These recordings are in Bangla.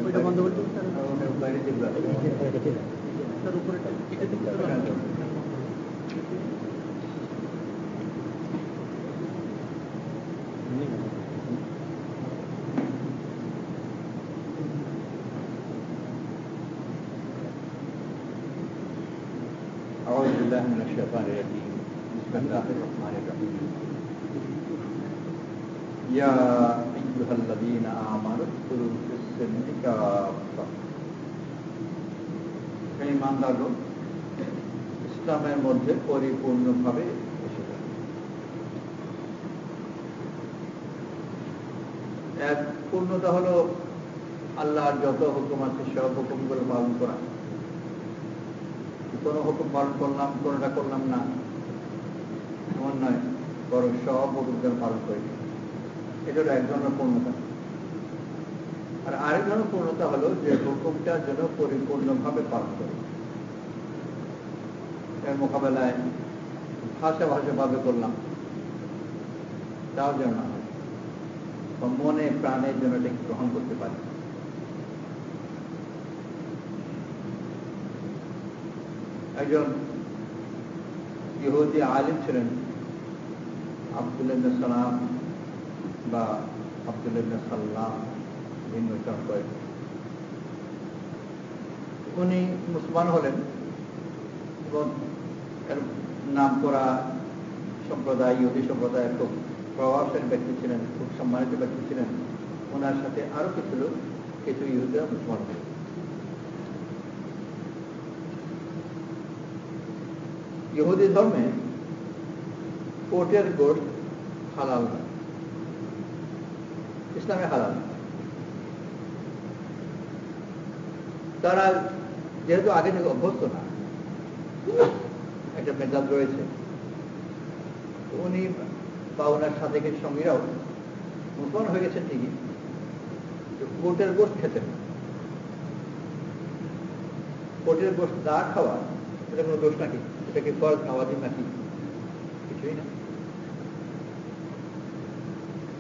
ওইটা বন্ধ করতে বাইরে যেগুলো তার উপরে أعوذ بالله من الشيطان الرجيم بسم الله الرحمن الرحيم يا أيها الذين آمنوا ادخلوا في السلم كافة হে ইমানদারগণ ইসলামের মধ্যে পরিপূর্ণভাবে এসে যান। এক পূর্ণতা হলো আল্লাহর যত হুকুম আছে সব হুকুমগুলো পালন করা। কোনো হুকুম পালন করলাম, কোনোটা করলাম না এমন নয়, বরং সব হুকুমগুলো পালন করি। এটা হলো এক ধরনের পূর্ণতা। আর আরেক ধরনের পূর্ণতা হলো যে হুকুমটা যেন পরিপূর্ণভাবে পালন করি। এর মোকাবেলায় ভাষাভাবে করলাম, তাও যেন না হয়, মনে প্রাণের জন্য এটাকে গ্রহণ করতে পারি। একজন ইহুদি আলিম ছিলেন, আব্দুল্লাহ ইবনে সালাম বা আব্দুল্লাহ ইবনে সাল্লাম, ভিন্ন উচ্চারণ করেন। উনি মুসলমান হলেন এবং এর নাম করা সম্প্রদায়, ইহুদি সম্প্রদায়ের খুব প্রভাবশালী ব্যক্তি ছিলেন, খুব সম্মানিত ব্যক্তি ছিলেন। ওনার সাথে আরো কিছু ইহুদিরা মুসলমান হলেন। ইহুদি ধর্মে ওটের গোশত হালাল না, ইসলামে হালাল। তারা যেহেতু আগে থেকে অভ্যস্ত না, একটা মেজাজ রয়েছে, উনি বা ওনার সাথে কিছু সঙ্গীরাও মুসলমান হয়ে গেছেন ঠিকই, ওটের গোশত খেতেন। ওটের গোশত না খাওয়া এটা কোনো দোষ নাকি? এটা কি ফরজ না ওয়াজিব নাকি? কিছুই না।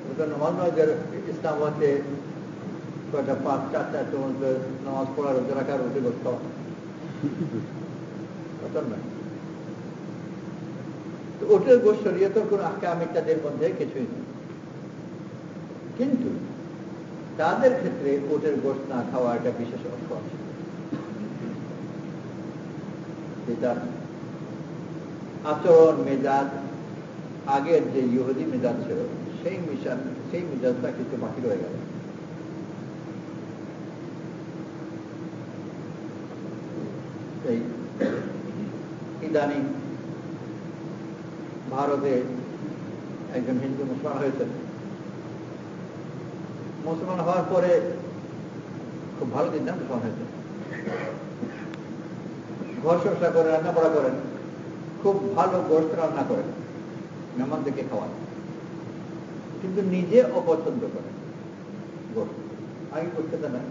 ওটা নামাজ নয় যে ইসলাম হচ্ছে কয়টা 5-4টা মধ্যে নামাজ পড়ার রোজা রাখার ওটে গোশত খাওয়া, ওটা নয়। ওটের গোশত শরীয়তের কোন আহকাম ইত্যাদির মধ্যে কিছুই নেই, কিন্তু তাদের ক্ষেত্রে ওটের গোশত না খাওয়া একটা বিশেষ অর্থ আছে। যেটা আচরণ মেজাজ আগের যে ইহুদি মেজাজ ছিল সেই মেজাজটা কিছু বাকি রয়ে গেল। এই ইদানিং ভারতে একজন হিন্দু মুসলমান হয়েছেন। মুসলমান হওয়ার পরে খুব ভালো দিন না, মুসলমান হয়েছে, ঘর সংসার করে রান্না পড়া করেন, খুব ভালো গোশত রান্না করেন, মেহমানদেরকে খাওয়ান, কিন্তু নিজে অপছন্দ করেন গোশত। আগে করতে না,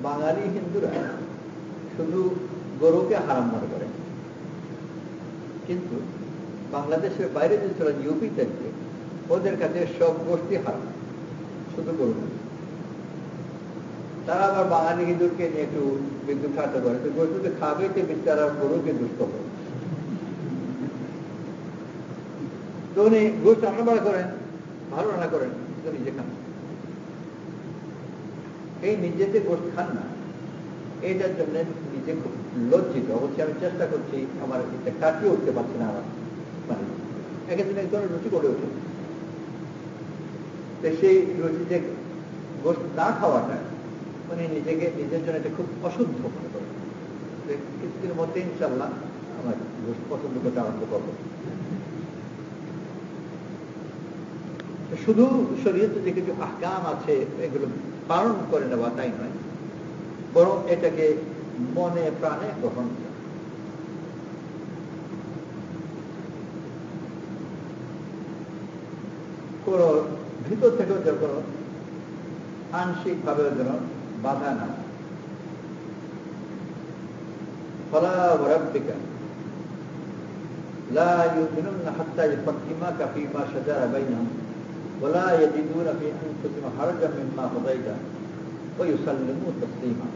বাঙালি হিন্দুরা শুধু গরুকে হারাম মনে করেন, কিন্তু বাংলাদেশের বাইরে যে চলেন ইউপি থেকে, ওদের কাছে সব গোশতই হারাম, শুধু গরু। তারা আবার বাঙালি হিন্দুকে নিয়ে একটু বিদ্যুৎ খাতে পারে, তো গোশত খাবে তো বিচারা গরুকে দুষ্ট করে। তো উনি গোশত রান্না বাড়া করেন, ভালো রান্না করেন, কিন্তু নিজে খান। এই নিজেতে গোশত খান না, এইটার জন্য নিজে খুব লজ্জিত। অবশ্যই আমি চেষ্টা করছি, আমার এটা কাটিয়ে উঠতে পারছি না। আমার মানে একের দিন এক ধরনের রুচি করে ওঠে, তো সেই রুচি যে গোশত না খাওয়াটা মানে নিজের জন্য এটা খুব অশুদ্ধ মনে করে। কিছুদিনের মধ্যে ইনশাল্লাহ আমার গোশত পছন্দ করতে আরম্ভ করবো। শুধু শরীয়তে যে কিছু আহকাম আছে এগুলো পালন করে নেওয়া তাই নয়, বরং এটাকে মনে প্রাণে গ্রহণ করা। কোন ভিতর থেকেও যেন কোনো আংশিক ভাবে যেন বাধা না। ফলা ওয়ারাব্বিকা লা ইউমিনুনা হাত্তা ইউহাক্কিমুকা ফীমা শাজারা বাইনাহুম ওয়া লা ইয়াজিদুনা ফী আনফুসিহিম হারাজাম মিম্মা কাদাইতা ويسلموا تسليما।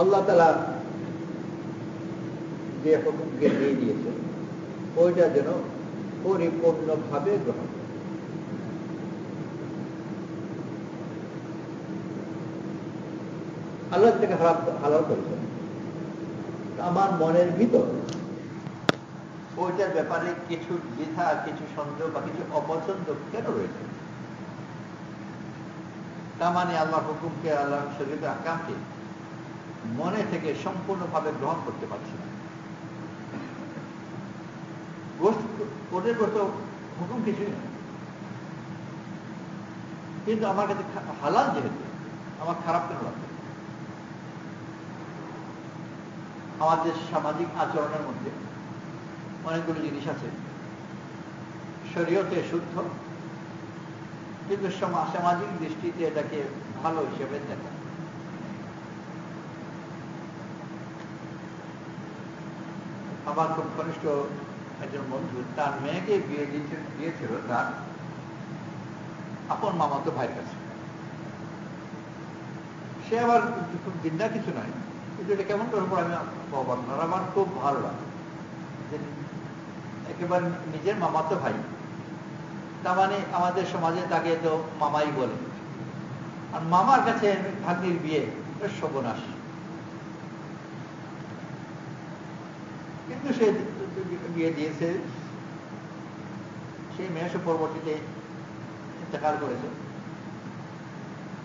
আল্লাহ তাআলা যে হুকুমকে দিয়ে দিয়েছে ওইটা যেন পরিপূর্ণভাবে গ্রহণ করে। আল্লাহ থেকে হালাল করেছেন, আমার মনের ভিতর ওইটার ব্যাপারে কিছু দ্বিধা, কিছু সন্দেহ বা কিছু অপছন্দ কেন রয়েছে? তার মানে আল্লাহ হুকুমকে, আল্লাহ শরীয়তের আহকামকে মনে থেকে সম্পূর্ণভাবে গ্রহণ করতে পারছি না। ওদের তো হুকুম কিছুই না, কিন্তু আমার কাছে হালাল যেহেতু আমার খারাপ কেন লাগবে? আমাদের সামাজিক আচরণের মধ্যে অনেকগুলো জিনিস আছে শরীয়তে শুদ্ধ, কিন্তু সামাজিক দৃষ্টিতে এটাকে ভালো হিসেবে দেখা। আমার খুব ঘনিষ্ঠ একজন বন্ধু তার মেয়েকে বিয়ে দিয়েছিল তার আপন মামাতো ভাইয়ের কাছে। সে আবার খুব দিনটা কিছু নয়, কিন্তু এটা কেমন করে পর আমি বর্ণনা আমার খুব ভালো লাগে যে একেবারে নিজের মামাতো ভাই, তার মানে আমাদের সমাজে তাকে তো মামাই বলে, আর মামার কাছে ভাগ্নির বিয়ে সর্বনাশ। কিন্তু সে বিয়ে দিয়েছে, সেই মেয়ে সে পরবর্তীতে ইন্তেকাল করেছে।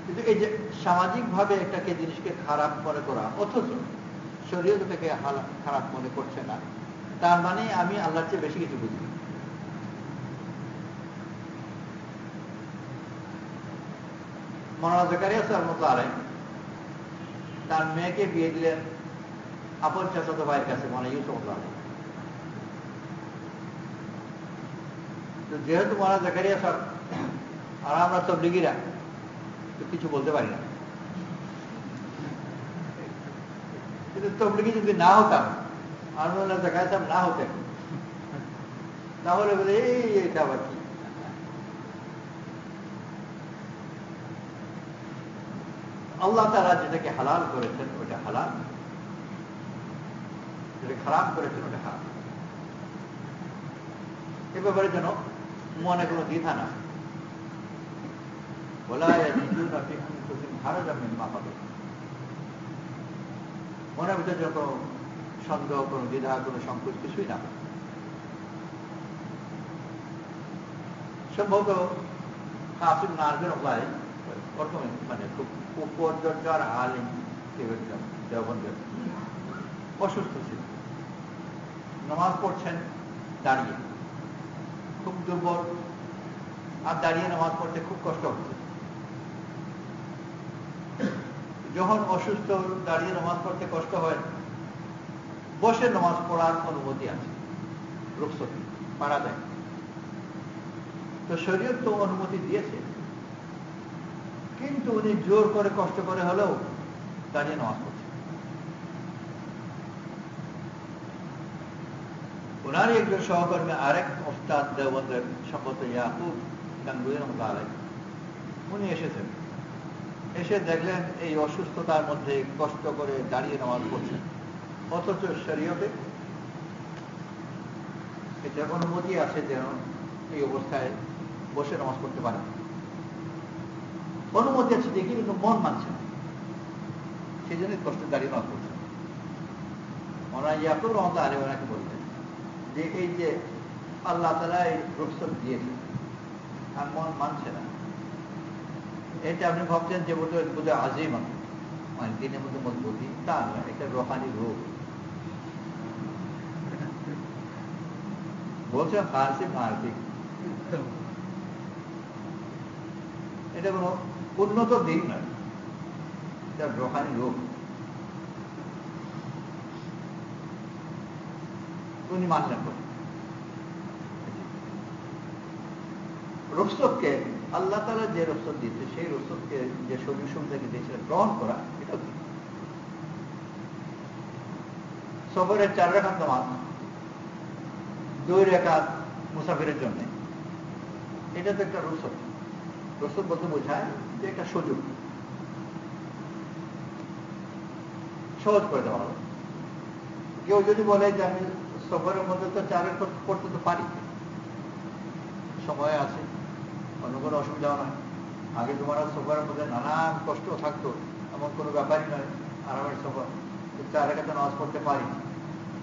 কিন্তু এই যে সামাজিক ভাবে একটাকে জিনিসকে খারাপ মনে করা, অথচ শরীয়ত থেকে খারাপ মনে করছে না, তার মানে আমি আল্লাহর চেয়ে বেশি কিছু বুঝি। মাওলানা জাকারিয়া রাহমাতুল্লাহ আলাইহি তার মেয়েকে বিয়ে দিলেন আপন চাচাতো ভাইয়ের কাছে, মানে ইউসুফ আলাইহি। তো যেহেতু মাওলানা জাকারিয়া স্যার আর আমরা তাবলীগীরা তো কিছু বলতে পারি না, কিন্তু তাবলীগী যদি না হতাম আর মাওলানা জাকারিয়া সাহেব না হতেন তাহলে বলে এইটা আবার কি? আল্লাহ তাআলা যেটাকে হালাল করেছেন ওটা হালাল, যেটা হারাম করেছেন ওটা হারাম। এ ব্যাপারে যেন মনে কোনো দ্বিধা না, মনের ভিতরে যত সন্দেহ, কোনো দ্বিধা, কোনো সংকোচ কিছুই না। সম্ভবত কাসিম নাজর ভাই প্রথমে মানে খুব উপর্যার আলিম দেওবন্দের অসুস্থ ছিল, নামাজ পড়ছেন দাঁড়িয়ে, খুব দুর্বল, আর দাঁড়িয়ে নামাজ পড়তে খুব কষ্ট হচ্ছে। যখন অসুস্থ, দাঁড়িয়ে নামাজ পড়তে কষ্ট হয়, বসে নামাজ পড়ার অনুমতি আছে, রুখসত পারা যায়। তো শরীয়ত তো অনুমতি দিয়েছে, কিন্তু উনি জোর করে কষ্ট করে হলেও দাঁড়িয়ে নামাজ পড়ছেন। ওনারই একজন সহকর্মী আরেক ওস্তাদ দেওবন্দের সম্ভবত ইয়াকুব গাঙ্গুহি রাহমাতুল্লাহ আলাইহি, উনি এসেছেন, এসে দেখলেন এই অসুস্থতার মধ্যে কষ্ট করে দাঁড়িয়ে নামাজ পড়ছেন, অথচ শরীয়তে এটা অনুমতি আছে যেন এই অবস্থায় বসে নামাজ পড়তে পারেন। অনুমতি আছে দেখি, কিন্তু মন মানছে না, সেই জন্যই কষ্ট দাঁড়িয়ে নামাজ পড়ছেন। ওনারা ইয়াকুব রাহমাতুল্লাহ আলাইহি ওনাকে বলতেন যে এই যে আল্লাহ তাআলা এই রুখসত দিয়েছে আর মন মানছে না, এটা আপনি ভাবছেন যে বোধহয় আজিম, মানে দিনের মধ্যে মজবুতি, তা নয়, একটা রোহানি রোগ। বলছেন আর্থিক আর্থিক, এটা কোনো উন্নত দিন নয়, এটা রোহানি রোগ। উনি মানলেন রুখসতকে, আল্লাহ তাআলা যে রুখসত দিচ্ছে সেই রুখসতকে যে শরীর সুবিধাকে দিয়েছিলেন গ্রহণ করা, এটাও কি সফরের 4 রাকাত নামাজ, 2 রাকাত মুসাফিরের জন্য, এটা তো একটা রুখসত। রসুল বলতে বোঝায় যে একটা সুযোগ, সহজ করে দেওয়া হবে। কেউ যদি বলে যে আমি সফরের মধ্যে তো চারের করতে তো পারি, সময় আছে, অন্য কোনো অসুবিধা নয়, আগে তোমার সফরের মধ্যে নানান কষ্ট থাকতো, এমন কোনো ব্যাপারই নয়, আরামের সফর, 4 রাকাতে নামাজ পড়তে পারি,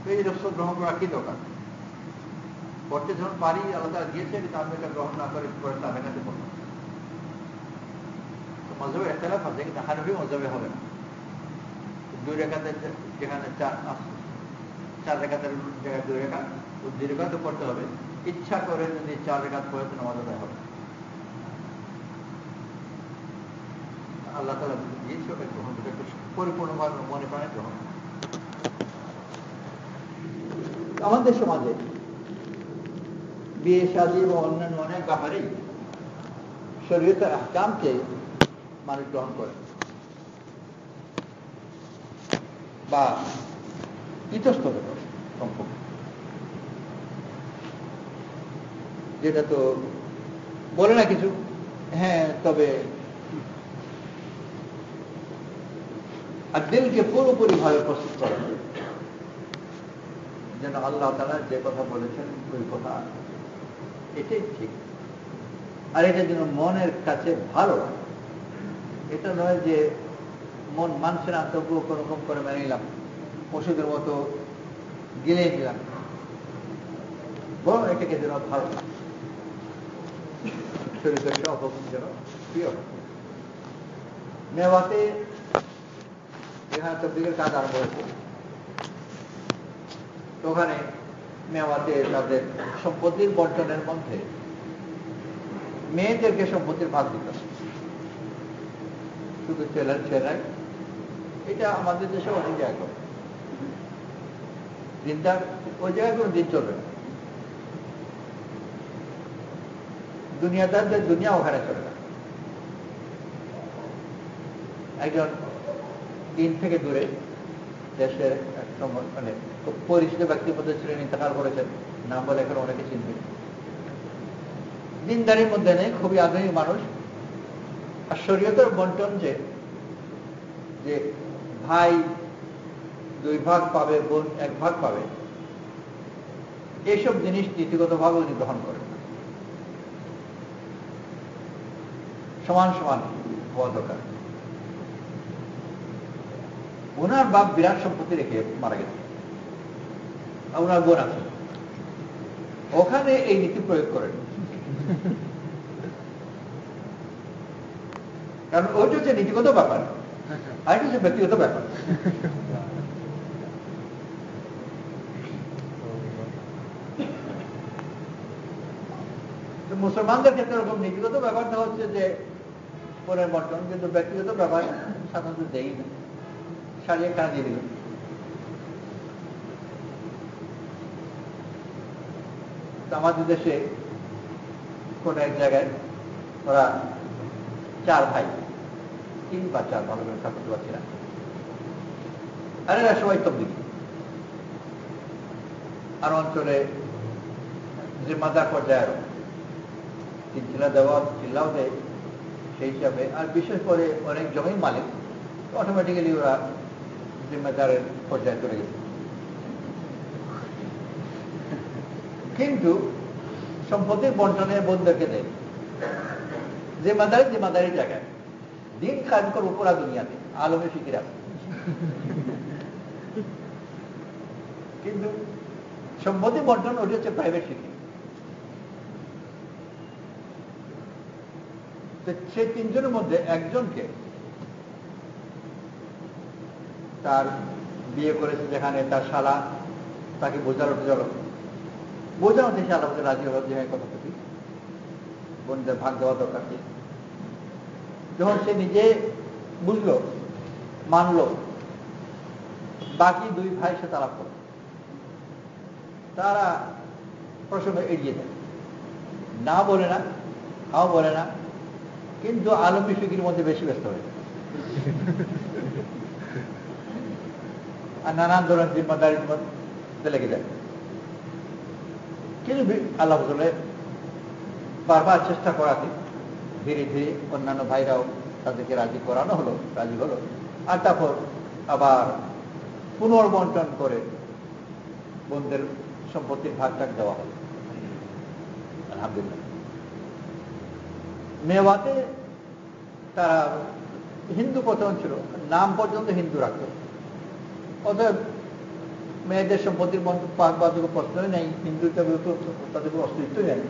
তো এই রসুল গ্রহণ করা কি দরকার? পড়তে যখন পারি, আল্লাহ তাআলা দিয়েছে, কিন্তু আমি এটা গ্রহণ না করে 4 রাকাতে পড়লাম। তো মজহবে ইখতিলাফ আছে, কিন্তু হানফি মজহবে হবে না। 2 রাকাতের যেখানে 4 রাকাতের জায়গায় 2 রাকাত, 2 রাকাতও পড়তে হবে। ইচ্ছা করে যদি 4 রাকাত পড়ে তো নামাজ আদায় হবে। আল্লাহ তাআলা দিয়েছে, ওটা গ্রহণ করতে পরিপূর্ণভাবে মনে প্রাণে গ্রহণ। আমাদের সমাজে বিয়ে শাদী বা অন্যান্য অনেক ব্যাপারেই শরীয়তের আহকামকে মানুষ গ্রহণ করে বা ইতস্তত করে সম্পর্ক, যেটা তো বলে না কিছু, হ্যাঁ তবে আর দিলকে পুরোপুরি ভাবে প্রস্তুত করা, যেন আল্লাহ তাআলা যে কথা বলেছেন ওই কথা এটাই ঠিক, আর এটা যেন মনের কাছে ভালো লাগে। এটা নয় যে মন মানছে না তবুও কোনোরকম করে মেনে নিলাম, ওষুধের মতো গিলে নিলাম, বরং এটাকে যেন ভালো লাগে, শরীরের সব হুকুম যেন প্রিয়। মেওয়াতে এখানে তবলিগের কাজ আরম্ভ হয়েছে, তো ওখানে মেওয়াতে তাদের সম্পত্তির বন্টনের মধ্যে মেয়েদেরকে সম্পত্তির ভাগ দিত, শুধু ছেলেরাই। এটা আমাদের দেশে অনেক জায়গা করে, দিনটা ওই জায়গায় কোনো দিন চলবে না, দুনিয়াদারদের দুনিয়া ওখানে চলে না। একজন দিন থেকে দূরে দেশের মানে খুব পরিচিত ব্যক্তির মধ্যে ছিলেন, ইন্তেকাল করেছেন, নাম বলে এখন অনেকে চিনবে। দিনদারির মধ্যে নেই, খুবই আধুনিক মানুষ। আর শরীয়তের বন্টন যে ভাই 2 ভাগ পাবে, বোন 1 ভাগ পাবে, এইসব জিনিস নীতিগতভাবে উনি গ্রহণ করেন না। সমান সমান হওয়া দরকার। ওনার বাপ বিরাট সম্পত্তি রেখে মারা গেছে, ওনার বোন আছে, ওখানে এই নীতি প্রয়োগ করেন, কারণ ওইটা হচ্ছে নীতিগত ব্যাপার, আর এটা হচ্ছে ব্যক্তিগত ব্যাপার। মুসলমানদের ক্ষেত্রে এরকম নীতিগত ব্যাপারটা হচ্ছে যে পরের বর্তমান, কিন্তু ব্যক্তিগত ব্যাপার সাধারণত দেই না, সারিয়ে কাজ দিয়ে দিল। আমাদের দেশে কোন এক জায়গায় ওরা 4 ভাই, 3 বা 4, ভালো করে তা করতে পারছি না, আর এরা সবাই তবলিগী। আর অঞ্চলে জিম্মাদার পর্যায়ে আরো চিল্লা দেওয়া, চিল্লাও দেয় সেই হিসাবে। আর বিশেষ করে অনেক জমির মালিক, অটোমেটিক্যালি ওরা জিম্মাদারের পর্যায়ে চলে গেছে। কিন্তু সম্পত্তির বন্টনে বোনদেরকে দেয়, জিম্মাদারি জায়গায় দিন কায়েম করবো পুরা দুনিয়াতে, আলমে ফিকিরা। কিন্তু সম্পত্তি বন্টন ওটা হচ্ছে প্রাইভেট ফিকির। সেই 3 জনের মধ্যে একজনকে তার বিয়ে করেছে, যেখানে তার শালা তাকে বোঝানোতে শালা রাজি হল যে হ্যাঁ কথা প্রতি বোনদের ভাগ দেওয়া দরকার। যখন সে নিজে বুঝলো, মানলো, বাকি 2 ভাই সে তালাক করল, তারা প্রসঙ্গ এড়িয়ে দেয়, না বলে না, হাও বলে না, কিন্তু আলমী ফিকির মধ্যে বেশি ব্যস্ত হয়ে যায়, আর নানান ধরনের জিম্মাদারির মধ্যে লেগে যায়। কিন্তু আল্লাহ বলে বারবার চেষ্টা করাতে ধীরে ধীরে অন্যান্য ভাইরাও তাদেরকে রাজি করানো হলো, রাজি হলো। আর তারপর আবার পুনর্বন্টন করে বোনদের সম্পত্তির ভাগটাক দেওয়া হলো। আলহামদুলিল্লাহ। মেওয়াতে তারা হিন্দু প্রচলন ছিল, নাম পর্যন্ত হিন্দু রাখত। অতএব মেয়েদের সম্পত্তির বাধ্যকে প্রশ্নই নেই, হিন্দু তাদের কোনো অস্তিত্বই নেই।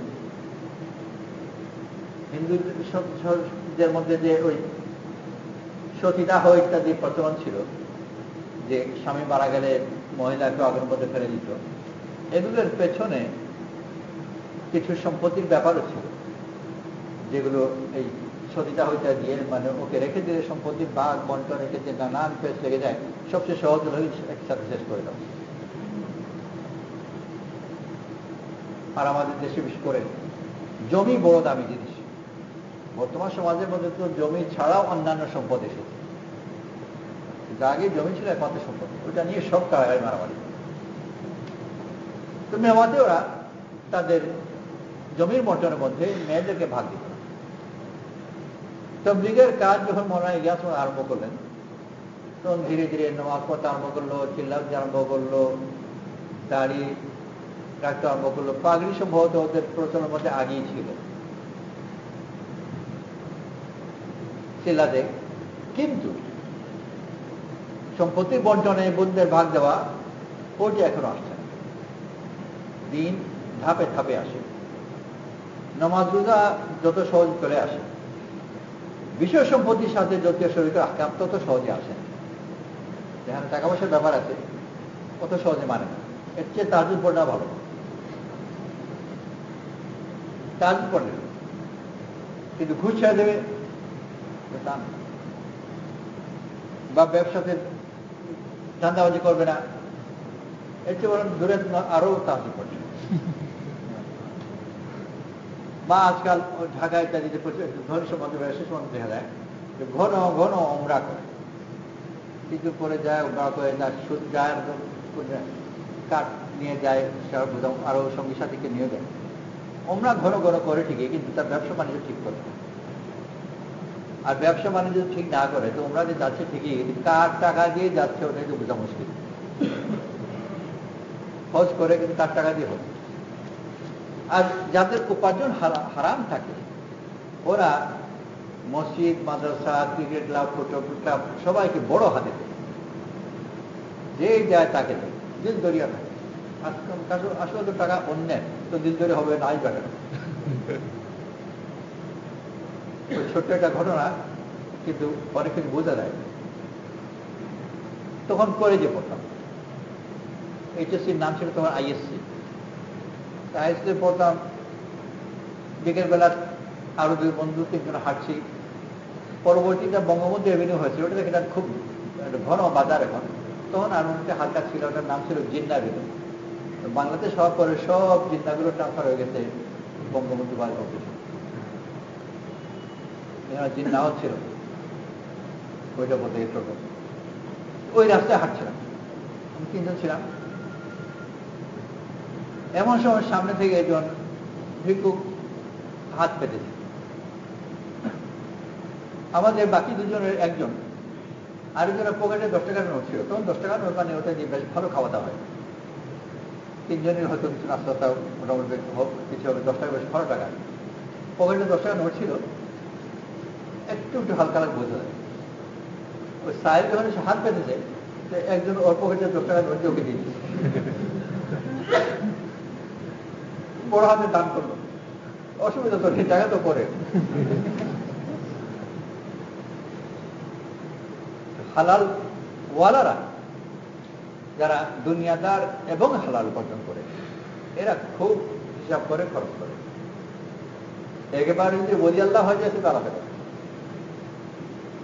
হিন্দুদের মধ্যে যে ওই সতীদাহ ইত্যাদি প্রচলন ছিল, যে স্বামী মারা গেলে মহিলাকে আগুনের মধ্যে ফেলে দিত, এগুলোর পেছনে কিছু সম্পত্তির ব্যাপারও ছিল, যেগুলো এই সতীদাহ ইত্যাদি দিয়ে মানে ওকে রেখে দিলে সম্পত্তির ভাগ বন্টন রেখে যে নানান পেশ লেগে যায়, সবচেয়ে সহজ হলো একসাথে শেষ করে দাও। আর আমাদের দেশে বিশেষ করে জমি বড় দামি জিনিস। বর্তমান সমাজের মধ্যে তো জমি ছাড়াও অন্যান্য সম্পদ এসেছে। আগে জমি ছিল একমাত্র সম্পদ, ওটা নিয়ে সব কারাগারে মারামারি। তো মেওয়াতে ওরা তাদের জমির বন্টনের মধ্যে মেয়েদেরকে ভাগ দিত। তবলিগের কাজ যখন মৌলানা ইলিয়াস আরম্ভ করলেন, তখন ধীরে ধীরে নামাজ পড়তে আরম্ভ করলো, চিল্লাতে আরম্ভ করলো, দাড়ি রাখতে আরম্ভ করলো। পাগড়ি সম্ভবত ওদের প্রচলনের মধ্যে আগেই ছিল, চিল্লাতে। কিন্তু সম্পত্তির বন্টনে বোনদের ভাগ দেওয়া, ওটি এখনো আসছে না। দিন ধাপে ধাপে আসে। নামাজ রোজা যত সহজ চলে আসে, বিষয় সম্পত্তির সাথে যতীয় শরীরের আহকাম তত সহজে আসে। যেখানে টাকা পয়সার ব্যাপার আছে অত সহজে মানে না। এর চেয়ে তাহাজ্জুদ পড়া ভালো। তাহাজ্জুদ পড়লে কিন্তু ঘুষ ছেড়ে দেবে তা না, বা ব্যবসাতে ধান্দাবাজি করবে না, এর চেয়ে বরং দূরে আরো তাহাজ্জুদ পড়ছে। বা আজকাল ঢাকা ইত্যাদিতে ধনী সম্বন্ধে সে সম্বন্ধে দেখা যায় ঘন ঘন ওমরা করে, কিছু করে যায়, ওমরা করে না, সুদ যায়, কাঠ নিয়ে যায়, আরো সঙ্গী সাথীকে নিয়ে যায়। ওমরা ঘন ঘন করে ঠিকই, কিন্তু তার ব্যবসা বাণিজ্য ঠিক করে। আর ব্যবসা বাণিজ্য ঠিক না করে তো ওমরা যে যাচ্ছে ঠিকই, কার টাকা দিয়ে যাচ্ছে ওটাই তো বোঝা মুশকিল। হজ করে কিন্তু তার টাকা দিয়ে হচ্ছে। আর যাদের উপার্জন হারাম থাকে, ওরা মসজিদ, মাদ্রাসা, ক্রিকেট ক্লাব, ফুটবল ক্লাব সবাইকে বড় হাতে দেয়, যে যায় তাকে দেয়, দিল দরিয়া থাকে। আসলে তো টাকা অন্যের, তো দিল দরিয়া হবে নাই বেটার। ছোট্ট একটা ঘটনা, কিন্তু অনেক কিছু বোঝা যায়। তখন কলেজে পড়তাম, এইচএসসির নাম ছিল তোমার আইএসসি। আইএসসি পড়তাম, বিকেল বেলা আরো দুই বন্ধু তিনজন হাঁটছি। পরবর্তীটা বঙ্গবন্ধু এভিনিউ হয়েছিল, ওটা দেখে খুব ঘন বাজার এখন। তখন আর একটা হালকা ছিল, ওটার নাম ছিল জিন্না এভিনিউ। বাংলাদেশ হওয়ার পরে সব জিন্নাগুলো ট্রান্সফার হয়ে গেছে বঙ্গবন্ধু বাজার অফিসে। জিন্না হচ্ছিল ওইটা বলতে টোটো, ওই রাস্তায় হাঁটছিলাম, আমি তিনজন ছিলাম। এমন সময় সামনে থেকে একজন ভিক্ষুক হাত পেতেছে। আমাদের বাকি দুজনের একজন, আরেকজনের পকেটে 10 টাকার নোট ছিল। তখন 10 টাকার নোট মানে ওটা দিয়ে বেশ ভালো খাওয়া দাওয়া হয়। তিনজনের হয়তো কিছু নাস্তা মোটামুটি কিছু হবে, 10 টাকা বেশ ভালো টাকা। পকেটে 10 টাকার নোট ছিল, একটু একটু হালকা হালকা বোঝা যায়। ওই সাহেব যখন সে হাত পেতেছে, একজন ওর পকেটে 10 টাকার নোট দিয়ে ওকে দিয়েছে। বড় হাতে দান করলো, অসুবিধা তো নেই, টাকা তো পরে। হালাল ওয়ালারা যারা দুনিয়াদার এবং হালাল উপার্জন করে, এরা খুব হিসাব করে খরচ করে। একেবারে যদি বলি আল্লাহ হয়ে যায় সেটা আলাদা।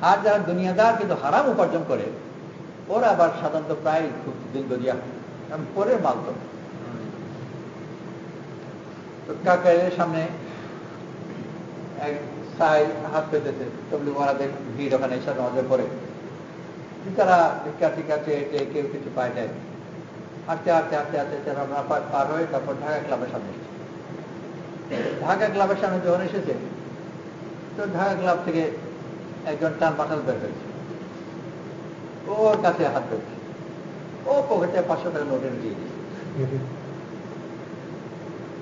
আর যারা দুনিয়াদার কিন্তু হারাম উপার্জন করে, ওরা আবার সাধারণত প্রায় খুব দিল দরিয়া, কারণ পরের মাল তো। কাকারের সামনে এক সাই হাত পেতেছে, তবলিগ ওয়ালাদের ভিড় ওখানে এসে নামাজের পরে। তারা ভিক্ষার্থীর কাছে কেউ কিছু পায় যায়। হাঁটতে হাঁটতে হাঁটতে হাঁটতে আমরা পার হয়ে তারপর ঢাকা ক্লাবের সামনে এসেছে। ঢাকা ক্লাবের সামনে যখন এসেছে, তো ঢাকা ক্লাব থেকে একজন টান বাটাল বের হয়েছে, ওর কাছে হাত ধরেছে, ও পকেটে 500 টাকা নোটের দিয়ে দিয়েছে।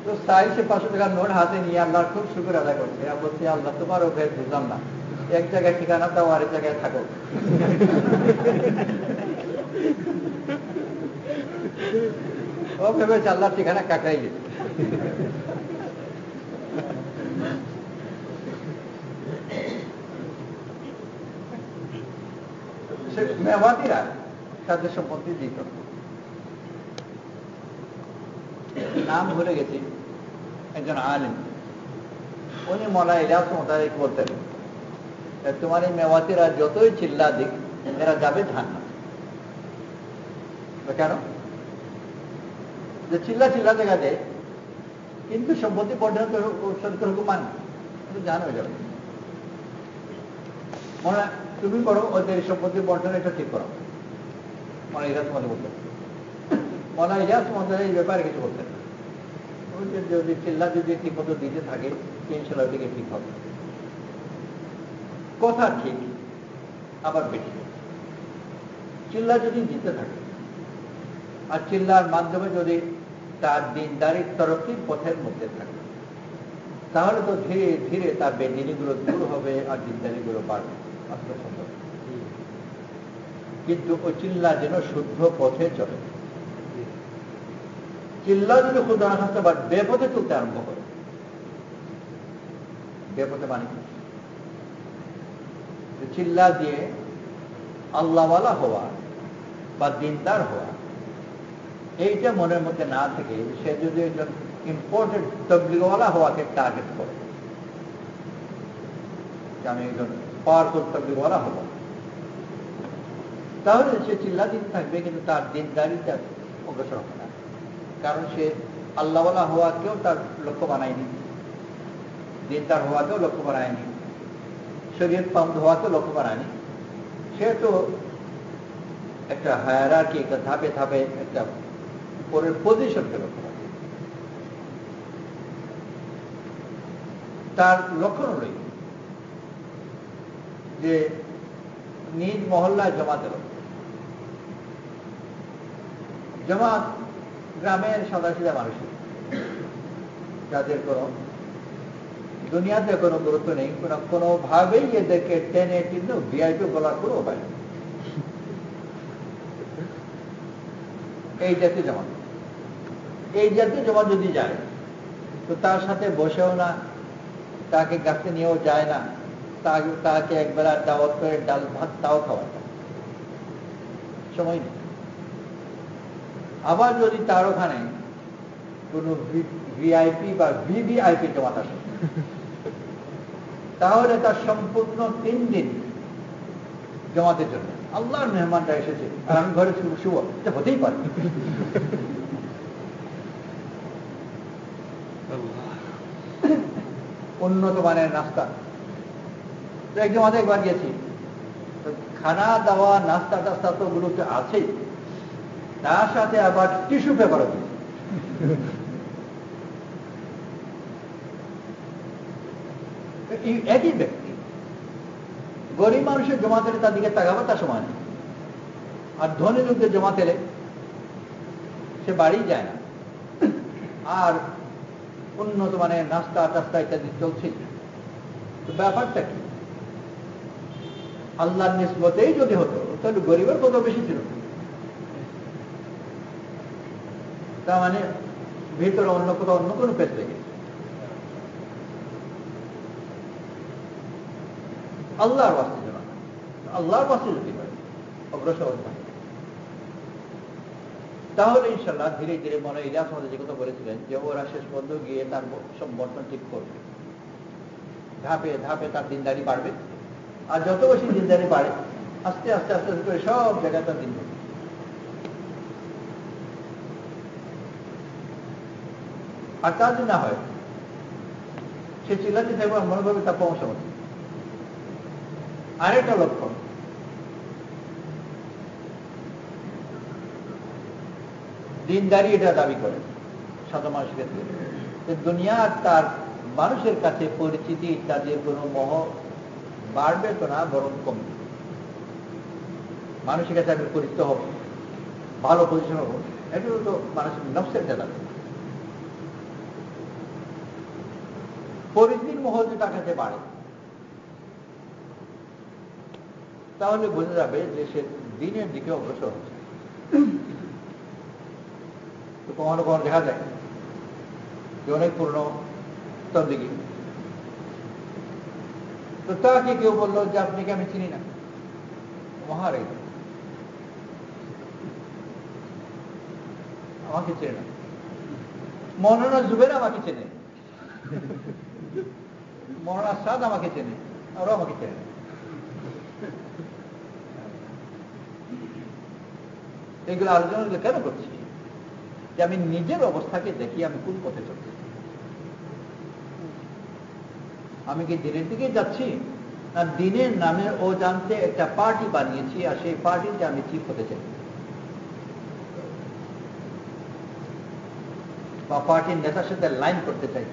তো সাইল সে 500 টাকার নোট হাতে নিয়ে আল্লাহর খুব শুকর আদায় করছে, আর বলছে আল্লাহ তোমারও ভেদ বুঝলাম না, এক জায়গায় ঠিকানা দাও আরেক জায়গায় থাকো। ও ভেবেছে আল্লাহর ঠিকানা কাকড়াই গেছে। মেওয়াতিরা তাদের সম্পত্তি দিত, নাম ভুলে গেছি, একজন আলিম, উনি মৌলানা ইলিয়াস মোতাবেক বলতেন তোমার এই মেওয়াতিরা যতই চিল্লা দিক এরা যাবে জান্নাত। কেন? যে চিল্লা চিল্লা জায়গা দেয় কিন্তু সম্পত্তি বন্টন করে মান জান হয়ে যাবে। মনে তুমি করো ওদের সম্পত্তি বন্টন এটা ঠিক করো, মনে ইলিয়াস মধ্যে বলতেন। মৌলানা ইলিয়াস মধ্যে এই ব্যাপারে কিছু বলতেন, যদি চিল্লা যদি ঠিক মতো দিতে থাকে ইনশাআল্লাহ দিকে ঠিক হবে। কথা ঠিক, আবার বেশি চিল্লা যদি দিতে থাকে আর চিল্লার মাধ্যমে যদি তার দিনদারির তরফির পথের মধ্যে থাকে, তাহলে তো ধীরে ধীরে তার বেদিনীগুলো দূর হবে আর দিনদারিগুলো বাড়বে, আত্মসম্ভব। কিন্তু ওই চিল্লা যেন শুদ্ধ পথে চলে। চিল্লা যদি খুদা হাসতে বা বেপথে চলতে আরম্ভ করে, বেপথে মানে চিল্লা দিয়ে আল্লাহওয়ালা হওয়া বা দিনদার হওয়া এইটা মনের মধ্যে না থেকে সে যদি একজন ইম্পর্টেন্ট তবলিগওয়ালা হওয়াকে টার্গেট করে, আমি একজন পাওয়ারফুল তবলিগওয়ালা হব, তাহলে সে চিল্লা দিতে থাকবে কিন্তু তার দিনদারিটা অগ্রসর হবে না। কারণ সে আল্লাহওয়ালা হওয়াকেও তার লক্ষ্য বানায়নি, দিনদার হওয়াকেও লক্ষ্য বানায়নি, শরীয়ত পান্থ হওয়াকেও লক্ষ্য বানায়নি। সে তো একটা হায়ারার্কি, একটা ধাপে ধাপে একটা উপরের পজিশনকে লক্ষ্য করে। তার লক্ষ্য হলই যে নিজ মহল্লায় জমাতে জমাত গ্রামের সাদা মানুষ যাদের কোনো দুনিয়াতে কোনো গুরুত্ব নেই, কোনোভাবেই এদেরকে টেনে কিন্তু ভিআইপি বলার কোনো উপায় নেই। এই জাতীয় জমা, এই জাতীয় জমা যদি যায় তো তার সাথে বসেও না, তাকে গাছে নিয়েও যায় না, তাকে একবেলা দাওয়াত করে ডাল ভাত তাও খাওয়া যায়, সময় নেই। আবার যদি তার ওখানে কোন ভিআইপি বা ভিভিআইপি জমাত আসে, তাহলে তার সম্পূর্ণ 3 দিন জমাতের জন্য আল্লাহর মেহমানরা এসেছে আর আমি ঘরে শুভ, এটা হতেই পারে। উন্নত মানের নাস্তা, এক জমাতে একবার গিয়েছি, খানা দাওয়া নাস্তা টাস্তা তো ওগুলোতে আছেই, তার সাথে আবার টিস্যু পেপারও দিয়েছে। একই ব্যক্তি গরিব মানুষের জমা তেলে তার দিকে তাকাবো তার সময় নেই, আর ধনী লোকদের জমা তেলে সে বাড়ি যায় না, আর উন্নত মানের নাস্তা টাস্তা ইত্যাদি চলছে। তো ব্যাপারটা কি? আল্লাহর নিসবতেই যদি হতো তাহলে গরিবের কত বেশি ছিল, তার মানে ভিতরে অন্য কোথাও অন্য কোনো পেট লেগে আল্লাহর বাস্তি জমা, আল্লাহর বাস্তি যদি পারে অগ্রসর হতে পারে, তাহলে ইনশাল্লাহ ধীরে ধীরে মনে ইলিয়াস আমাদের যে কথা বলেছিলেন যে ওরা শেষ পর্যন্ত গিয়ে তার সব বর্তমান ঠিক করবে, ধাপে ধাপে তার দিনদারি বাড়বে, আর যত বেশি দিনদারি বাড়ে আস্তে আস্তে আস্তে আস্তে করে সব জায়গায় তার দিন হবে। আর তার যদি না হয় সে চিল্লাতে থাকবে, মনে করবে তার সমস্যা হচ্ছে। আরেকটা লক্ষণ, দিনদারি এটা দাবি করে সাধারণ মানুষের ক্ষেত্রে, যে দুনিয়া তার মানুষের কাছে পরিচিতি ইত্যাদির কোনো মোহ বাড়বে তো না, বরং কমবে। মানুষের কাছে আমি পরিচিত হব, ভালো পজিশন হব, এগুলো তো মানুষের নফসের জানা। পরিচিতির মোহ যদি তার কাছে বাড়ে, তাহলে বোঝা যাবে যে সে দিনের দিকে অগ্রসর হচ্ছে। তো কখনো কখনো দেখা যায় যে অনেক পুরনো তবলিগী, তো তাকে কেউ বললো যে আপনাকে আমি চিনি না, মহারে আমাকে চেনে না, মৌলানা জুবের আমাকে চেনে, মৌলানা সাদ আমাকে চেনে, ওরা আমাকে চেনে না। এগুলো আলোচনা কেন করছি? যে আমি নিজের অবস্থাকে দেখি আমি কোন পথে চলছি। আমি কি দিনের দিকে যাচ্ছি, না দিনের নামে ও জানতে একটা পার্টি বানিয়েছি আর সেই পার্টিতে আমি চিফ হতে চাই, বা পার্টির নেতার সাথে লাইন করতে চাই।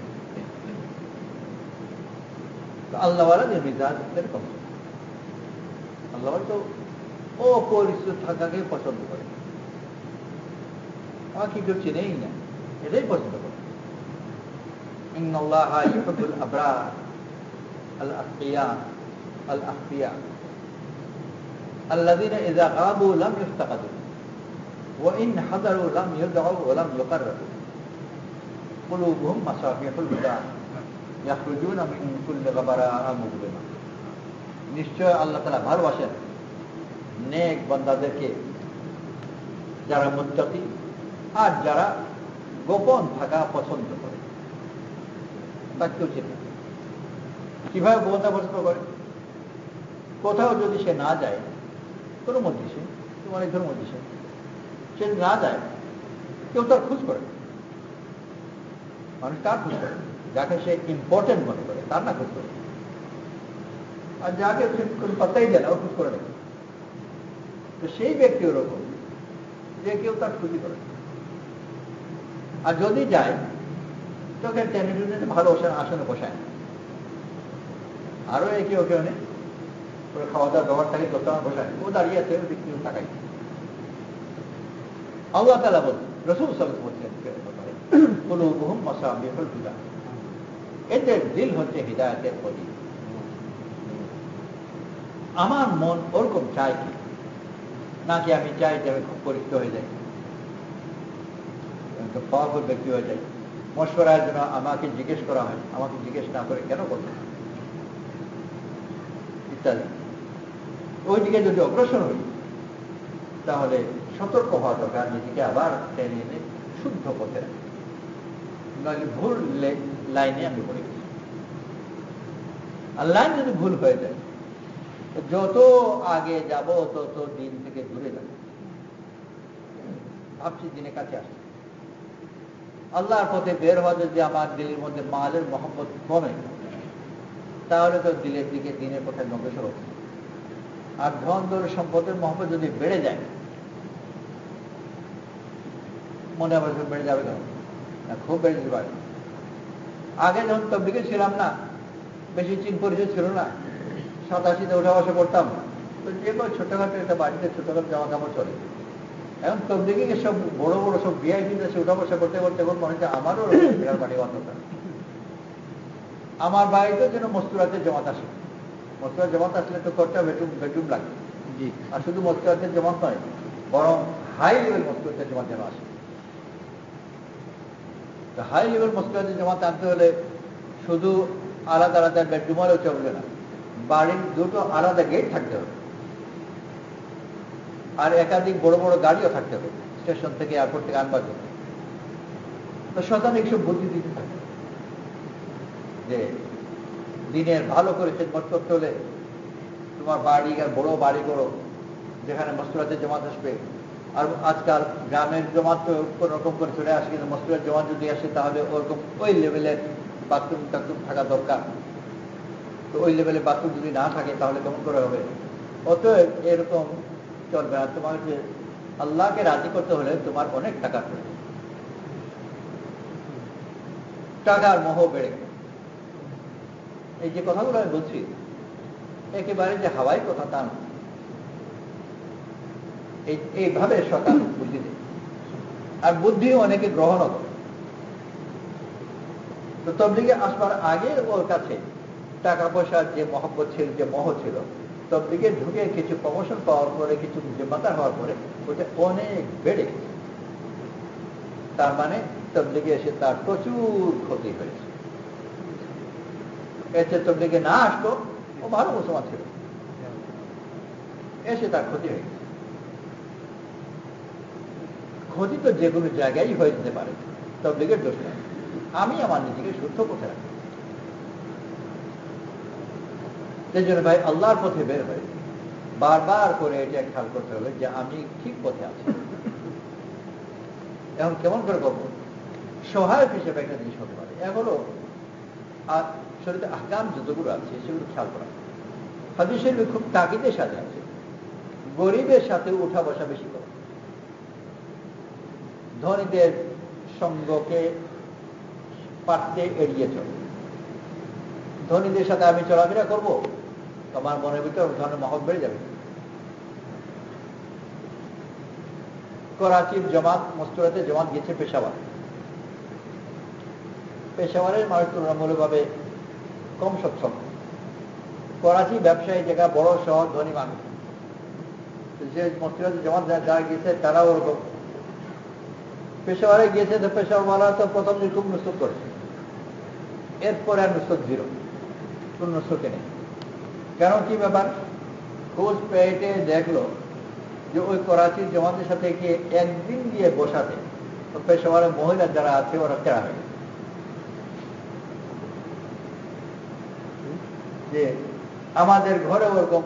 আল্লাহওয়ালাদের মিজাজ এরকম। আল্লাহ তো অপরিচিত থাকাকে পছন্দ করে, আমাকে কেউ চিনেই না, এটাই পছন্দ করে। ইন্নাল্লাহা ইউহিব্বুল আবরার আল আতকিয়া আল আখফিয়া আল্লাযীনা ইযা গাবু লাম ইফতাকাদু ওয়া ইন হাদারু লাম ইউদউ ওয়া লাম ইউকাররাবু কুলুবুহুম মাসাবিহুল হুদা ইয়াখরুজুনা মিন কুল্লি গাবারাআ মুযলিমা। নিশ্চয় আল্লাহ তাআলা ভালোবাসেন নেক বান্দাদেরকে, যারা মুত্তাকি আর যারা গোপন থাকা পছন্দ করে। তাকে চিনে কিভাবে গোপনতা পছন্দ করে? কোথাও যদি সে না যায়, কোনো মজলিসে, তোমার এই ধরুন মজলিসে সে না যায়, কেউ তার খোঁজ করে। মানুষ কার খোঁজ করে? যাকে সে ইম্পর্টেন্ট মনে করে তার না খোঁজ করে, আর যাকে সে কোনো পাত্তাই দেয় না ওর খোঁজ করে নেবে। তো সেই ব্যক্তি ওরকম যে কেউ তার ক্ষতি করে। আর যদি যায় তোকে টেনে ভালো আসনে বসায় না, আরো একে ওকে অনেক খাওয়া দাওয়ার ব্যবহার থাকে, দোকানে বসায়, ও দাঁড়িয়ে আছে, ব্যক্তি তাকাই। আল্লাহ তাআলা বলেন, রাসূল সাল্লাল্লাহু আলাইহি ওয়াসাল্লাম কুলুবুহুম মাসাবিহুল হুদা, এদের দিল হচ্ছে হিদায়াতের প্রদীপ। আমার মন ওরকম চাই কি, নাকি আমি চাই যে আমি খুব পরিচিত হয়ে যাই, পাওয়ারফুল ব্যক্তি হয়ে যাই, মশওয়ারার জন্য আমাকে জিজ্ঞেস করা হয়, আমাকে জিজ্ঞেস না করে কেন করবে ইত্যাদি। ওই দিকে যদি অগ্রসর হই তাহলে সতর্ক হওয়া দরকার, নিজেকে আবার টেনে এনে শুদ্ধ পথে রাখি, নইলে ভুল লাইনে আমি পড়ে গেছি। আর লাইন যদি ভুল হয়ে যায়, যত আগে যাব তত দিন থেকে দূরে যাব। ভাবছি দিনের কাছে আসছে, আল্লাহর পথে বের হওয়া যদি আমার দিলের মধ্যে মালের মহব্বত কমে, তাহলে তো দিলের দিকে দিনের পথে অগ্রসর হচ্ছে। আর ধন দৌলত সম্পদের মহব্বত যদি বেড়ে যায়, মনে আবার বেড়ে যাবে কেন? না, খুব বেড়ে যেতে পারে। আগে যখন তবলিগে ছিলাম না, বেশি চিন পরিচয় ছিল না, 87-তে উঠা বসা করতাম, তো যে কোনো ছোটখাটো একটা বাড়িতে ছোটখাটো জামা কাপড় চলে। এখন তবলিগে সব বড় বড় সব ভিআইপি দেশে উঠা বসা করতে করতে এখন মনে হচ্ছে আমারও বাড়ি বান্ধবটা। আমার বাড়িতে যেন মস্তুরাতের জমাত আসে, মস্তুরাত জমাত আসলে তো কয়েকটা বেডরুম লাগে, আর শুধু মস্তুরাতের জমাত নয়, বরং হাই লেভেল মস্তুরাতের জমাত যেন আসে। হাই লেভেল মস্তুরাতের জমাত আনতে হলে শুধু আলাদা আলাদা বেডরুম হলেও চলবে না, বাড়ির দুটো আলাদা গেট থাকতে হবে, আর একাধিক বড় বড় গাড়িও থাকতে হবে স্টেশন থেকে এয়ারপোর্ট থেকে আনবার জন্য। তো শতাধিক সব বুদ্ধি দিতে থাকে যে দিনের ভালো করে খেদমত করতে হলে তোমার বাড়ি আর বড় বাড়ি করো, যেখানে মস্তুরাতের জমাত আসবে। আর আজকাল গ্রামের জমাত তো কোন রকম করে চলে আসে, কিন্তু মস্তুরাত জমাত যদি আসে তাহলে ওরকম ওই লেভেলের বাথরুম টাথরুম থাকা দরকার। তো ওই লেভেলে বাথরুম যদি না থাকে তাহলে কেমন করে হবে? অতএব এরকম চলবে না। তোমাকে আল্লাহকে রাজি করতে হলে তোমার অনেক টাকা প্রয়োজন, টাকার মোহ বেড়ে গেল। এই যে কথাগুলো আমি বলছি একেবারে যে হাওয়াই কথা তা না, এইভাবে শয়তান বুদ্ধি দেয়, আর বুদ্ধি অনেকে গ্রহণও করে। তো তবলিগে আসবার আগে ওর কাছে টাকা পয়সার যে মহব্বত ছিল, যে মোহ ছিল, তবলিগে ঢুকে কিছু প্রমোশন পাওয়ার পরে, কিছু জিম্মাদার হওয়ার পরে ওটা অনেক বেড়ে গেছে। তার মানে তবলিগে এসে তার প্রচুর ক্ষতি হয়েছে। এসে তবলিগে না আসতো, ও ভালো মুসলমান ছিল, এসে তার ক্ষতি হয়ে গেছে। ক্ষতি তো যে কোনো জায়গায় হয়ে যেতে পারে, তবলিগের দোষ নয়। আমি আমার নিজেকে শুদ্ধ পথে রাখি, সেই জন্য ভাই আল্লাহর পথে বের হয়ে বারবার করে এটা খেয়াল করতে হবে যে আমি ঠিক পথে আছি। এখন কেমন করে করবো? সহায়ক হিসেবে একটা জিনিস হতে পারে এগুলো, আর শরীরে আহকাম যতগুলো আছে সেগুলো খেয়াল করা। হাদিস শরীফে খুব তাগিদের সাথে আছে গরিবের সাথে উঠা বসা বেশি করে, ধনীদের সঙ্গকে পারতে এড়িয়ে চলে। ধনীদের সাথে আমি চলাফেরা করবো, তোমার মনের ভিতর ধরনের মহৎ বেড়ে যাবে। করাচির জমাত, মস্তুরাতে জমাত গেছে পেশাওয়ার। পেশাওয়ারের মানুষ তুলনামূলকভাবে কম সচ্ছল। করাচি ব্যবসায়ী জায়গা, বড় শহর, ধনী মানুষ। যে মস্তুরাতে জমাত যারা গেছে তারাও ওরকম। পেশাওয়ারে গিয়েছে তো পেশাওয়ালা তো প্রথম দিন খুব নুসরত করেছে, এরপরে আর নুসরত জিরো, কোন নুসরতে নেই। কেন, কি ব্যাপার? খোঁজ পেটে দেখলো যে ওই করাচির জমাতের সাথে গিয়ে একদিন গিয়ে বসাতে তো পেশাওয়ারের মহিলা যারা আছে ওরা তেড়া হয়ে গেছে। যে আমাদের ঘরে ওরকম,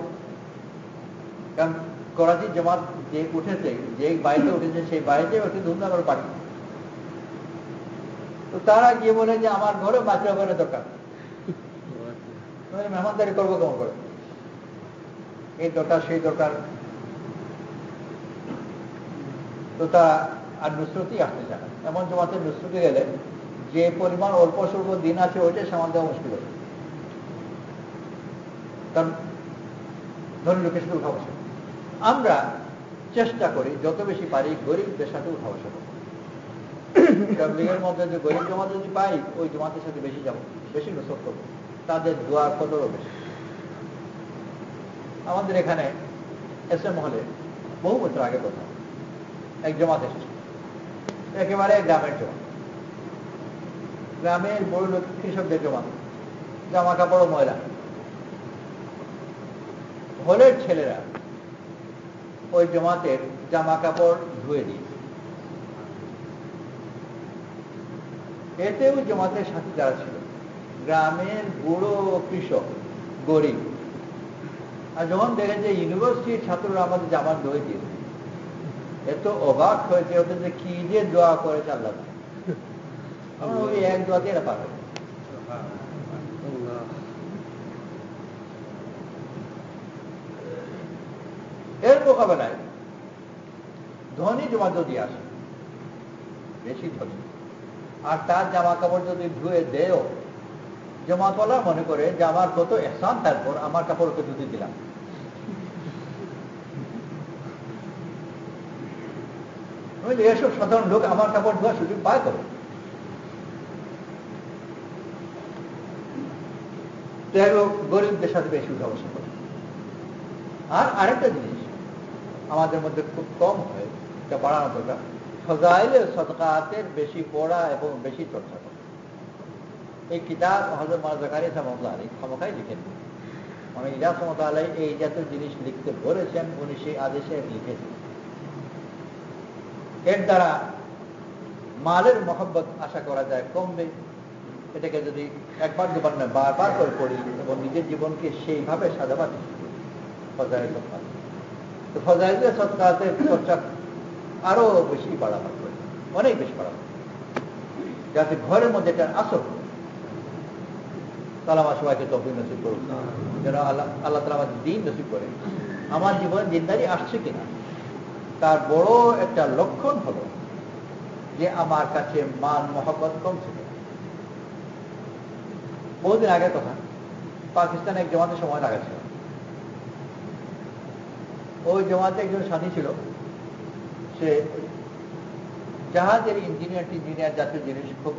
কারণ করাচির জমাত যে উঠেছে, যে বাড়িতে উঠেছে সেই বাড়িতে ওকে ধুমধাম করে পাঠি। তো তারা গিয়ে বলে যে আমার ঘরে বাচ্চা করে দরকার, মেহমানদারি করবো কেমন করে, এই দরকার সেই দরকার। তো তারা আর নুসরতই আসতে চায় না। এমন জমাতে নুসরতে গেলে যে পরিমাণ অল্প স্বল্প দিন আছে ওইটাই সামাল দেওয়া মুশকিল হবে, কারণ ধনী লোকের সাথে উঠা বসে। আমরা চেষ্টা করি যত বেশি পারি গরিবদের সাথে উঠা বসা করবো। লীগের মধ্যে যে গরিব জমাত যদি পাই, ওই জমাতের সাথে বেশি যাবো, বেশি নুসরত করবো, তাদের দোয়া কদরও বেশি। আমাদের এখানে এস এম মহলে বহু বছর আগে কথা এক জমাত এসেছে, একেবারে গ্রামের জমাত, গ্রামের বড় লোক কৃষকদের জমাত, জামা কাপড় ময়লা। হলের ছেলেরা ওই জমাতের জামা কাপড় ধুয়ে দিয়েছে। এতেও জমাতের সাথে যারা ছিল গ্রামের বুড়ো কৃষক, গরিব। আর যখন দেখেন যে ইউনিভার্সিটির ছাত্ররা আমাদের জামা ধুয়ে দিয়েছে, এত অবাক হয়েছে ওদের যে কি যে দোয়া করেছে আল্লাহ, ওই এক দোয়াতে এরা পাবে। এর মোকাবেলায় ধনী জমা যদি আসে, বেশি ধনী, আর তার জামা কাপড় যদি ধুয়ে দেও, জমাতওয়ালা মনে করে যে আমার কত এহসান, তারপর আমার কাপড়কে যদি দিলাম। এসব সাধারণ লোক আমার কাপড় ধোয়া সুযোগ পায় করো। গরিবদের সাথে বেশি উঠা বসা করে। আর আরেকটা জিনিস আমাদের মধ্যে খুব কম হয়, এটা বাড়ানো দরকার, ফজাইলে সদকাতের বেশি পড়া এবং বেশি চর্চা করা। এই কিতাব হযরত মাওলানা জাকারিয়া রাহমাতুল্লাহ আলাইহি ক্ষমতায় লিখেন, মানে ইজাজ রাহমাতুল্লাহ আলাইহি এই জাতীয় জিনিস লিখতে বলেছেন, উনি সেই আদেশে লিখেছেন। এর দ্বারা মালের মহব্বত আশা করা যায় কমবে। এটাকে যদি একবার দুবার নয় বারবার করে পড়ি এবং নিজের জীবনকে সেইভাবে সাজাবার ফজাইল সদকাত, তো ফজাইলে সদকাতের চর্চা আরো বেশি বাড়ানো প্রয়োজন, অনেক বেশি বাড়ানো, যাতে ঘরের মধ্যে একটা আসর। তাআলা আমার সবাইকে তৌফিক নসিব করুন, যেন আল্লাহ তাআলা আমাদের দ্বীন নসিব করে। আমার জীবনে দিনদারি আসছে কিনা তার বড় একটা লক্ষণ হলো যে আমার কাছে মান মহব্বত কমছে। বহুদিন আগের কথা, পাকিস্তানে এক জামাতে সময় লাগাচ্ছিল। ওই জামাতে একজন সাথী ছিল, সে জাহাজের ইঞ্জিনিয়ার জাতীয় জিনিস, খুব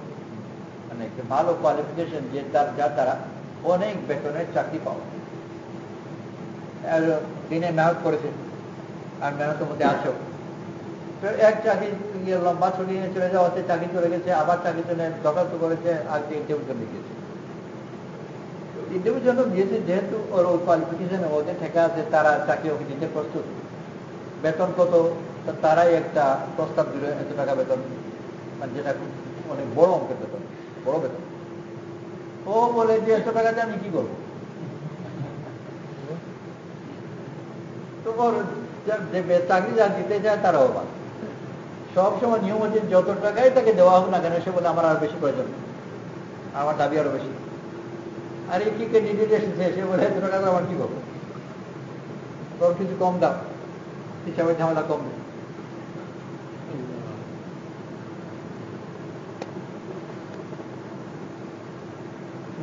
মানে একটা ভালো কোয়ালিফিকেশন, যে যার দ্বারা অনেক বেতনের চাকরি পাওয়া। দিনে মেহনত করেছে আর মেহনতের মধ্যে আছে। তো এক চাকরি লম্বা ছুটি নিয়ে চলে যাওয়াতে চাকরি চলে গেছে, আবার চাকরির জন্য দরখাস্ত করেছে, আর ইন্টারভিউ জন্য গিয়েছে। ইন্টারভিউ জন্য গিয়েছে, যেহেতু ওর ওই কোয়ালিফিকেশন ওদের ঠেকা আছে, তারা চাকরি ওকে দিতে প্রস্তুত। বেতন কত, তারাই একটা প্রস্তাব দিল, এত টাকা বেতন, মানে যেটা অনেক বড় অঙ্কের বেতন, বড় বেতন। ও বলে যে এত টাকাতে আমি কি করবো? তো ওর চাকরি যা দিতে চায় তারা অবাক। সবসময় নিয়ম হচ্ছে যত টাকাই তাকে দেওয়া হোক না কেন, সে বলে আমার আরো বেশি প্রয়োজন, আমার দাবি আরো বেশি। আর এই কি ক্যান্ডিডেট এসেছে, সে বলে এত টাকা আমার কি করবো, তোর কিছু কম দাও, হিসাবে ঝামেলা কম নেই।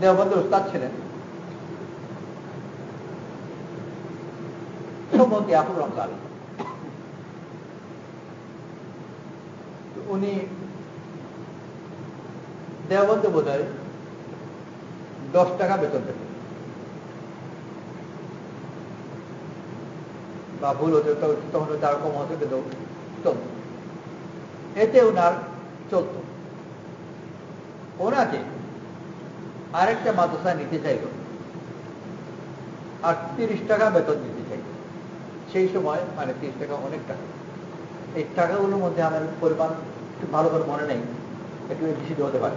দেওবন্দের উস্তাদ ছিলেন সম্মতি আফুর রমজান। উনি দেওবন্দে বোধ হয় 10 টাকা বেতন পেতেন, বা ভুল হতে তখন তার কম হতে পেত, চলত, এতে ওনার চলত। ওনাকে আরেকটা মাদ্রাসায় নিতে চাইল আর 30 টাকা বেতন দিতে চাইল। সেই সময় মানে 30 টাকা অনেক টাকা। এই টাকাগুলোর মধ্যে আমার পরিমাণ একটু ভালো করে মনে নেই, একটু বেশি হতে পারে।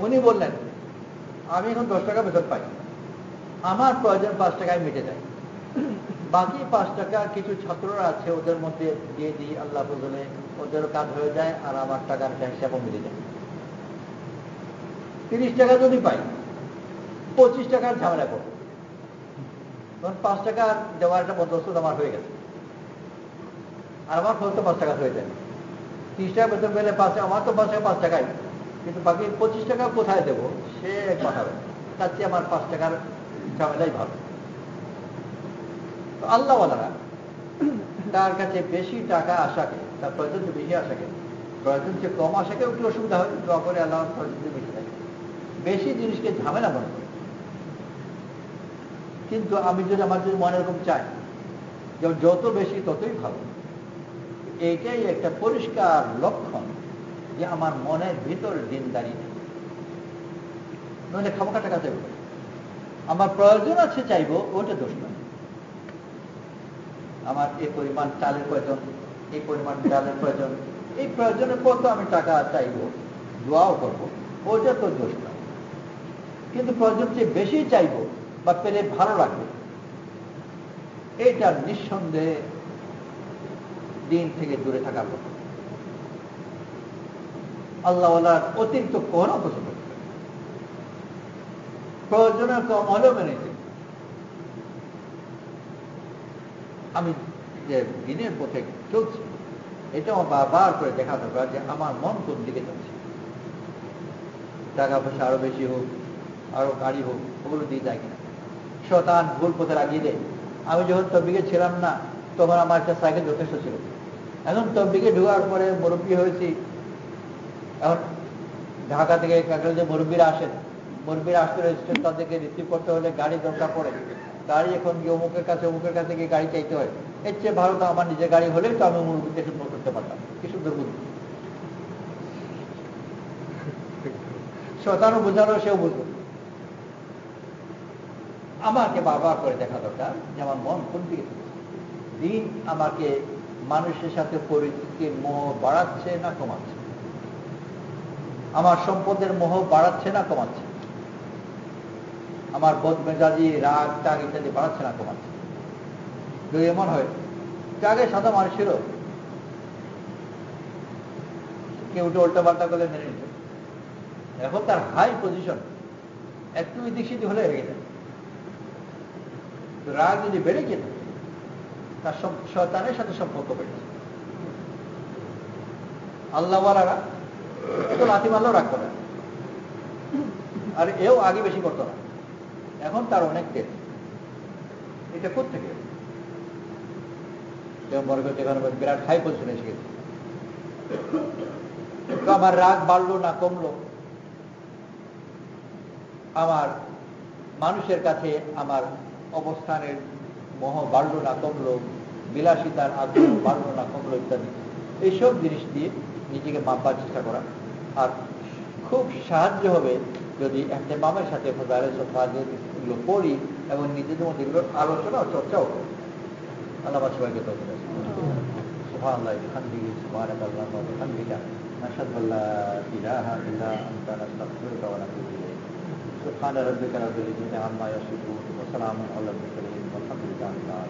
উনি বললেন, আমি এখন 10 টাকা বেতন পাই, আমার প্রয়োজন 5 টাকায় মিটে যায়, বাকি 5 টাকা কিছু ছাত্ররা আছে ওদের মধ্যে দিয়ে দিই, আল্লাহ ফজলে ওদেরও কাজ হয়ে যায় আর আমার টাকার হিসাবও মিলে যায়। 30 টাকা যদি পাই, 25 টাকার ঝামেলা করবো, তখন 5 টাকা দেওয়ার একটা বন্দোবস্ত আমার হয়ে গেছে, আর আমার খরচ তো 5 টাকা হয়ে যায়। 30 টাকা বেতন পেলে আমার তো 5 টাকা 5 টাকাই, কিন্তু বাকি 25 টাকা কোথায় দেবো সে এক কথা হবে, তার চেয়ে আমার 5 টাকার ঝামেলাই ভালো। তো আল্লাহওয়ালারা তার কাছে বেশি টাকা আসাকে, তার প্রয়োজন যে বেশি আসাকে, প্রয়োজন যে কম আসাকে একটু অসুবিধা হয়, দোয়া করে আল্লাহ প্রয়োজন বেশি থাকে, বেশি জিনিসকে ঝামেলা মনে করে। কিন্তু আমি যদি আমার যদি মনে এরকম চাই যে যত বেশি ততই ভালো, এইটাই একটা পরিষ্কার লক্ষণ যে আমার মনের ভিতর দিনদারি নেই। নইলে খামোখা টাকা চাইব, আমার প্রয়োজন আছে চাইবো, ওটা দোষ নয়। আমার এই পরিমাণ চালের প্রয়োজন, এই পরিমাণ ডালের প্রয়োজন, এই প্রয়োজনের পর তো আমি টাকা চাইবো, দোয়াও করবো, ওটা তো দোষ নয়। কিন্তু প্রয়োজন চেয়ে বেশি চাইবো বা পেলে ভালো লাগবে, এটা নিঃসন্দেহে দিন থেকে দূরে থাকার কথা। আল্লাহওয়ালার অতিরিক্ত কখনো পছন্দ করে, প্রয়োজনের কম হলেও মেনে নিতে। আমি যে দিনের পথে চলছি, এটা আমার বারবার করে দেখা দরকার যে আমার মন কোন দিকে যাচ্ছে। টাকা পয়সা আরো বেশি হোক, আরো গাড়ি হোক, ওগুলো দিয়ে যায় কিনা। শয়তান ভুল পথে লাগিয়ে দেয়। আমি যখন তবলিগে ছিলাম না, তখন আমার একটা সাইকেল যথেষ্ট ছিল। এখন তবলিগে ঢোকার পরে মুরব্বী হয়েছি, এখন ঢাকা থেকে যে মুরব্বীরা আসেন, মুরব্বীরা আসতে রয়েছে, তাদেরকে রিসিভ করতে হলে গাড়ি দরকার পড়ে। গাড়ি এখন গিয়ে অমুকের কাছে গিয়ে গাড়ি চাইতে হয়। এর চেয়ে ভালো তো আমার নিজের গাড়ি হলেই তো আমি মুরব্বীকে সুন্দর করতে পারতাম। কি সুন্দর বুদ্ধি, শয়তানও বোঝানো, সেও বুঝলো। আমাকে বারবার করে দেখা দরকার যে আমার মন কোন দিকে দিন আমাকে মানুষের সাথে পরিচিতির মোহ বাড়াচ্ছে না কমাচ্ছে, আমার সম্পদের মোহ বাড়াচ্ছে না কমাচ্ছে, আমার বদমেজাজি রাগ টাগ ইত্যাদি বাড়াচ্ছে না কমাচ্ছে। যদি এমন হয় যে আগে সাদা মানুষ ছিল, কেউ উল্টা পাল্টা করলে মেনে নিত, এখন তার হাই পজিশন, একটু এদিক সেদিক হলে রেগে যায়। রাগ যদি বেড়ে যেত, তার শয়তানের সাথে সম্পর্ক বেড়ে যায়। আল্লাহওয়ালারা তো লাথি মারলেও রাগ করে, আর এও আগে বেশি করতো না। এখন তার অনেক তেল। এটা কোথেকে? যেমন মনে করছে এখন বিরাট হাই পজিশনে এসে গেছে। তো আমার রাগ বাড়লো না কমলো, আমার মানুষের কাছে আমার অবস্থানের মোহ বাড়লো না কমলো, বিলাসিতার আগ্রহ বাড়লো না কমলো ইত্যাদি, এইসব জিনিস দিয়ে নিজেকে মাপবার চেষ্টা করা। আর খুব সাহায্য হবে যদি একটা মামের সাথে এগুলো পড়ি এবং নিজেদের মধ্যে এগুলোর আলোচনা ও চর্চাও করি। আল্লাহ সবাইকে তো সুবহানাল্লাহ বিহামদিহি সুবহানাকাল্লাহুম্মা ওয়া বিহামদিকা নাশহাদু আল্লা ইলাহা ইল্লা আনতা নাস্তাগফিরুকা ওয়া নাতুবু ইলাইক। সুবহানা রাব্বিকা রাব্বিল ইজ্জাতি আম্মা ইয়াসিফুন ওয়া সালামুন আলাল মুরসালিন ওয়ালহামদুলিল্লাহি